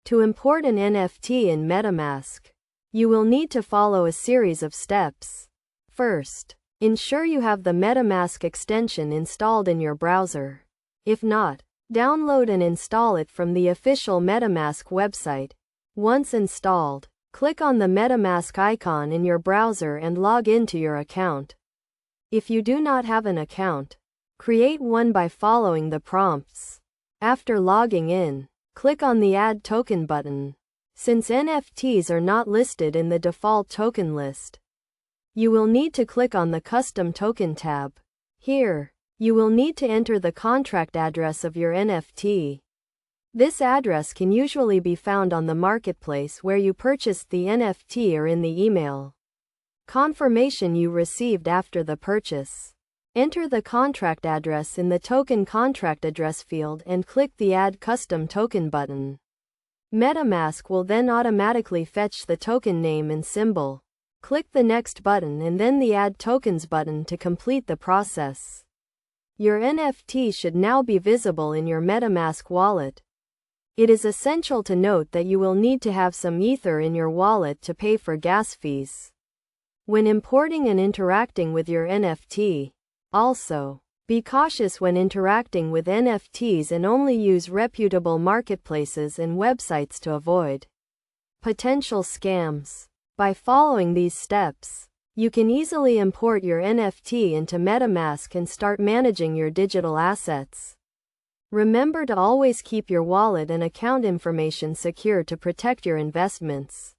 To import an NFT in Metamask, you will need to follow a series of steps. First, ensure you have the Metamask extension installed in your browser. If not, download and install it from the official Metamask website. Once installed, click on the Metamask icon in your browser and log into your account. If you do not have an account, create one by following the prompts. After logging in, click on the Add Token button. Since NFTs are not listed in the default token list, you will need to click on the Custom Token tab. Here, you will need to enter the contract address of your NFT. This address can usually be found on the marketplace where you purchased the NFT or in the email confirmation you received after the purchase. Enter the contract address in the Token Contract Address field and click the Add Custom Token button. Metamask will then automatically fetch the token name and symbol. Click the Next button and then the Add Tokens button to complete the process. Your NFT should now be visible in your Metamask wallet. It is essential to note that you will need to have some Ether in your wallet to pay for gas fees when importing and interacting with your NFT. Also, be cautious when interacting with NFTs and only use reputable marketplaces and websites to avoid potential scams. By following these steps, you can easily import your NFT into Metamask and start managing your digital assets. Remember to always keep your wallet and account information secure to protect your investments.